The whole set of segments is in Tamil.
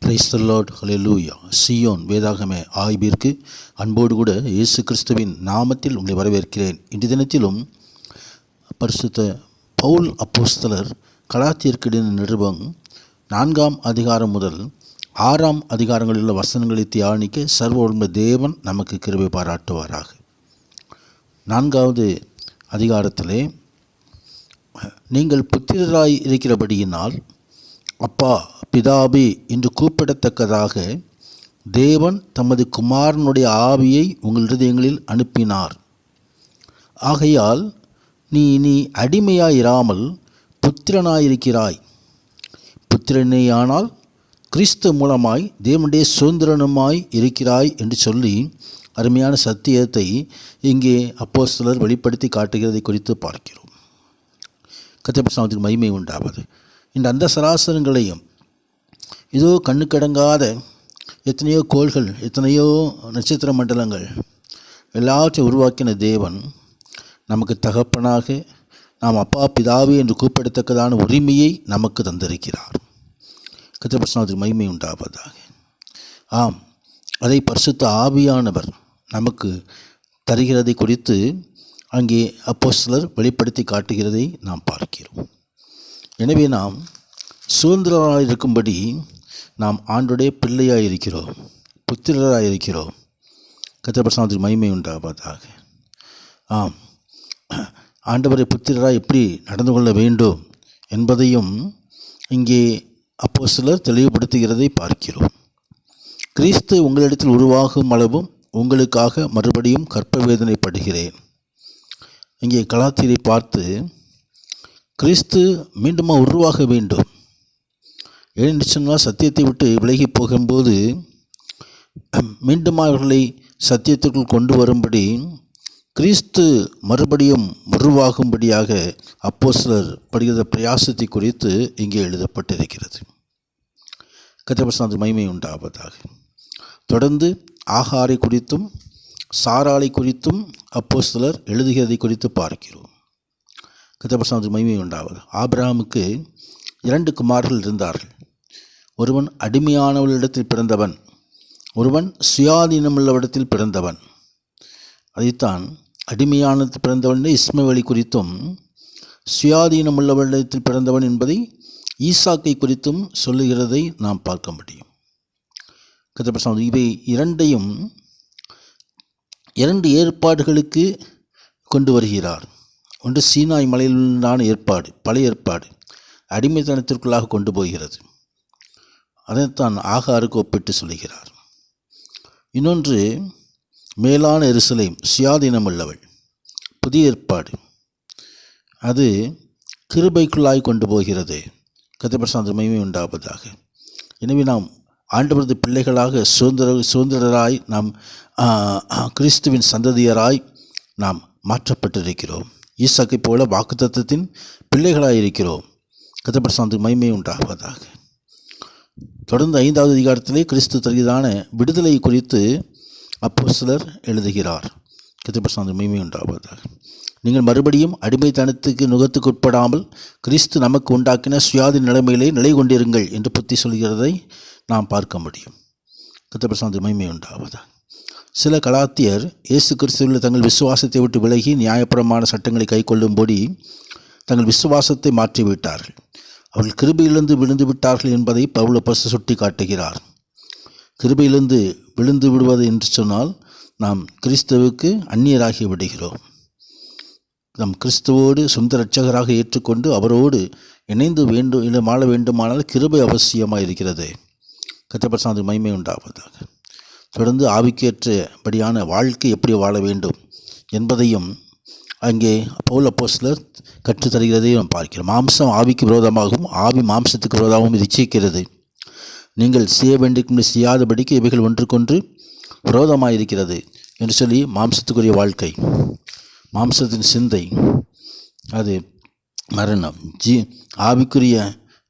Praise the Lord, hallelujah. Zion வேதாகம ஆய்விற்கு அன்போடு கூட இயேசு கிறிஸ்துவின் நாமத்தில் உங்களை வரவேற்கிறேன். இன்றைய தினத்திலும் பரிசுத்த பவுல் அப்போஸ்தலர் கலாத்தியருக்கு எழுதின நிருபம் 4ஆம் அதிகாரம் முதல் 6ஆம் அதிகாரங்களில் உள்ள வசனங்களை தியானிக்க சர்வவல்லமை தேவன் நமக்கு கிருபை பாராட்டுவாராக. 4வது அதிகாரத்திலே, நீங்கள் புத்திரராய் இருக்கிறபடியினால் அப்பா பிதாபி என்று கூப்பிடத்தக்கதாக தேவன் தமது குமாரனுடைய ஆவியை உங்கள் இருதயங்களில் அனுப்பினார். ஆகையால் நீ இனி அடிமையாயிராமல் புத்திரனாயிருக்கிறாய். புத்திரனேயானால் கிறிஸ்து மூலமாய் தேவனுடைய சுதந்திரனுமாய் இருக்கிறாய் என்று சொல்லி அருமையான சத்தியத்தை இங்கே அப்போஸ்தலர் வெளிப்படுத்தி காட்டுகிறதை குறித்து பார்க்கிறோம். கர்த்தருடைய நாமத்துக்கு மகிமை உண்டாவது. இந்த அந்த சராசரங்களையும் இதோ கண்ணுக்கடங்காத எத்தனையோ கோள்கள், எத்தனையோ நட்சத்திர மண்டலங்கள் எல்லாவற்றையும் உருவாக்கின தேவன் நமக்கு தகப்பனாக நாம் அப்பா பிதாவே என்று கூப்பிடத்தக்கதான உரிமையை நமக்கு தந்திருக்கிறார். கர்த்தருடைய நாமத்துக்கு மகிமை உண்டாவதாக. ஆம், அதை பரிசுத்த ஆவியானவர் நமக்கு தருகிறதை குறித்து அங்கே அப்போஸ்தலர் வெளிப்படுத்தி காட்டுகிறதை நாம் பார்க்கிறோம். எனவே நாம் சுதந்திரராக இருக்கும்படி நாம் ஆண்டோடைய பிள்ளையாக இருக்கிறோம், புத்திரராக இருக்கிறோம். கர்த்தருடைய நாமத்துக்கு மகிமை உண்டாவதாக. ஆம், ஆண்டவரை புத்திரராக எப்படி நடந்து கொள்ள வேண்டும் என்பதையும் இங்கே அப்போஸ்தலர் தெளிவுபடுத்துகிறதை பார்க்கிறோம். கிறிஸ்து உங்களிடத்தில் உருவாகும் அளவும் உங்களுக்காக மறுபடியும் கற்ப வேதனைப்படுகிறேன். இங்கே கலாத்தியரை பார்த்து கிறிஸ்து மீண்டும் உருவாக வேண்டும். ஏன்னு சொன்னால் சத்தியத்தை விட்டு விலகி போகும்போது மீண்டும் அவர்களை சத்தியத்திற்குள் கொண்டு வரும்படி கிறிஸ்து மறுபடியும் உருவாகும்படியாக அப்போஸ்தலர் படுகிற பிரயாசத்தை குறித்து இங்கே எழுதப்பட்டிருக்கிறது. கர்த்தருடைய நாமத்துக்கு மகிமை உண்டாவதாக. தொடர்ந்து ஆகாரை குறித்தும் சாராளை குறித்தும் அப்போஸ்தலர் எழுதுகிறதை குறித்து பார்க்கிறோம். கர்த்தருடைய நாமத்துக்கு மகிமை உண்டாவது. ஆபிரகாமுக்கு 2 குமாரர்கள் இருந்தார்கள். ஒருவன் அடிமையானவளிடத்தில் பிறந்தவன், ஒருவன் சுயாதீனமுள்ளவரிடத்தில் பிறந்தவன். அதைத்தான் அடிமையானத்தில் பிறந்தவன் இஸ்மவேலை குறித்தும் சுயாதீனமுள்ளவரிடத்தில் பிறந்தவன் என்பதை ஈசாக்கை குறித்தும் சொல்லுகிறதை நாம் பார்க்க முடியும். கர்த்தருடைய இவை இரண்டையும் 2 ஏற்பாடுகளுக்கு கொண்டு வருகிறார். ஒன்று சீனாய் மலையிலுண்டான ஏற்பாடு, பழைய ஏற்பாடு அடிமைத்தனத்திற்குள்ளாக கொண்டு போகிறது. அதைத்தான் ஆகாருக்கு ஒப்பிட்டு சொல்லுகிறார். இன்னொன்று மேலான எருசலேம், சுயாதீனம் உள்ளவள், புதிய ஏற்பாடு, அது கிருபைக்குள்ளாய் கொண்டு போகிறது. கர்த்தருடைய மகிமை உண்டாவதாக. எனவே நாம் ஆண்டவரது பிள்ளைகளாக சுதந்திரராய் நாம் கிறிஸ்துவின் சந்ததியராய் நாம் மாற்றப்பட்டிருக்கிறோம். ஈசாக்கை போல வாக்குத்தத்தத்தின் பிள்ளைகளாக இருக்கிறோம். கர்த்தருடைய மகிமை உண்டாவதாக. தொடர்ந்து 5வது அதிகாரத்திலே கிறிஸ்து தருகிறதான விடுதலை குறித்து அப்போஸ்தலர் எழுதுகிறார். கர்த்தர் மகிமை உண்டாவதாக. நீங்கள் மறுபடியும் அடிமைத்தனத்துக்கு நுகத்துக்கு உட்படாமல் கிறிஸ்து நமக்கு உண்டாக்கின சுயாதீன நிலைமையிலே நிலை கொண்டிருங்கள் என்று புத்தி சொல்கிறதை நாம் பார்க்க முடியும். கர்த்தர் மகிமை உண்டாவதாக. சில கலாத்தியர் இயேசு கிறிஸ்துவில் தங்கள் விசுவாசத்தை விட்டு விலகி நியாயப்பிரமாண சட்டங்களை கைக்கொள்ளும்படி தங்கள் விசுவாசத்தை மாற்றிவிட்டார்கள். அவர்கள் கிருபையிலிருந்து விழுந்து விட்டார்கள் என்பதை பவுல் அப்போஸ்தலன் சுட்டி காட்டுகிறார். கிருபையிலிருந்து விழுந்து விடுவது என்று சொன்னால் நாம் கிறிஸ்துவுக்கு அந்நியராகி விடுகிறோம். நம் கிறிஸ்துவோடு சொந்த இரட்சகராக ஏற்றுக்கொண்டு அவரோடு இணைந்து வாழ வேண்டுமானால் கிருபை அவசியமாக இருக்கிறது. கர்த்தர் மகிமை உண்டாவதாக. தொடர்ந்து ஆவிக்கேற்றபடியான வாழ்க்கை எப்படி வாழ வேண்டும் என்பதையும் அங்கே பவுல் அப்போஸ்தலர் கற்றுத்தருகிறதையும் நாம் பார்க்கிறோம். மாம்சம் ஆவிக்கு விரோதமாகவும் ஆவி மாம்சத்துக்கு விரோதமாகவும் இச்சைக்கிறது. நீங்கள் செய்ய வேண்டிய செய்யாதபடிக்கு இவைகள் ஒன்றுக்கொன்று விரோதமாக இருக்கிறது என்று சொல்லி மாம்சத்துக்குரிய வாழ்க்கை, மாம்சத்தின் சிந்தை அது மரணம், ஆவிக்குரிய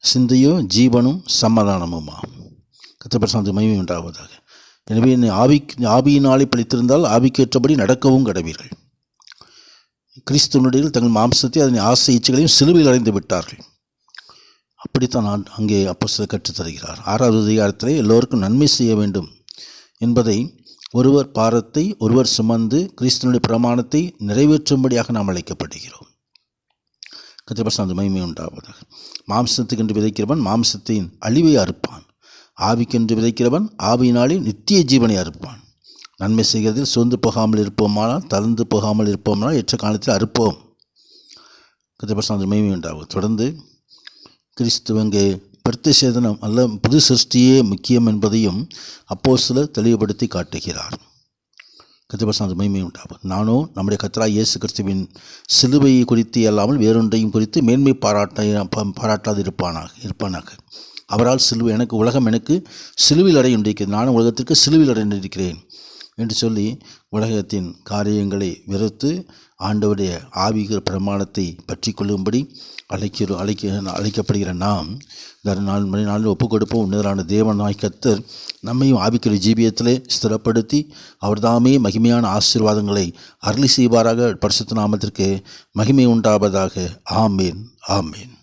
சிந்தையோ ஜீவனும் சமாதானமுமா. கர்த்தர் மகிமை உண்டாவதாக. எனவே ஆவியினாலே பழித்திருந்தால் ஆவிக்கேற்றபடி நடக்கவும் கடவீர்கள். கிறிஸ்துவனுடைய தங்கள் மாம்சத்தை அதன் ஆசை இச்சைகளையும் சிலுவையில் அடைந்து விட்டார்கள். அப்படித்தான் அங்கே அப்போஸ்தலர் கற்றுத்தருகிறார். 6வது அதிகாரத்தில் எல்லோருக்கும் நன்மை செய்ய வேண்டும் என்பதை ஒருவர் பாரத்தை ஒருவர் சுமந்து கிறிஸ்துவனுடைய பிரமாணத்தை நிறைவேற்றும்படியாக நாம் அழைக்கப்படுகிறோம். கர்த்தர் மகிமை உண்டாவதாக. மாம்சத்துக்கென்று விதைக்கிறவன் மாம்சத்தின் அழிவை அறுப்பான், ஆவிக்கென்று விதைக்கிறவன் ஆவியினாலே நித்திய ஜீவனை அறுப்பான். நன்மை செய்கிறதில் சோர்ந்து போகாமல் இருப்போமானால் தளர்ந்து போகாமல் இருப்போமானால் ஏற்ற காலத்தில் அறுப்போம். கர்த்தர் மகிமை உண்டாகும். தொடர்ந்து கிறிஸ்துவங்கே பிரத்திசேதனம் அல்ல புது சிருஷ்டியே முக்கியம் என்பதையும் அப்போஸ்தலர் தெளிவுபடுத்தி காட்டுகிறார். கர்த்தர் மகிமை உண்டாகும். நானோ நம்முடைய கர்த்தராகிய இயேசு கிறிஸ்துவின் சிலுவையை குறித்து அல்லாமல் வேறொன்றையும் குறித்து மேன்மை பாராட்டாது இருப்பானாக. அவரால் உலகம் எனக்கு சிலுவையில் அடைந்திருக்கிறது, நானும் உலகத்திற்கு சிலுவையில் அடைந்திருக்கிறேன் என்று சொல்லி உலகத்தின் காரியங்களை வெறுத்து ஆண்டவருடைய ஆவிகிற பிரமாணத்தை பற்றி கொள்ளும்படி அழைக்கப்படுகிற நாம் இந்த நாளில் ஒப்புக் கொடுப்போம். உன்னதரான தேவனாய் கர்த்தர் நம்மையும் ஆவிக்கிற ஜீவியத்திலே ஸ்திரப்படுத்தி அவர்தாமே மகிமையான ஆசீர்வாதங்களை அருளி செய்வாராக. பரிசுத்த நாமத்திற்கு மகிமை உண்டாவதாக. ஆமேன், ஆமேன்.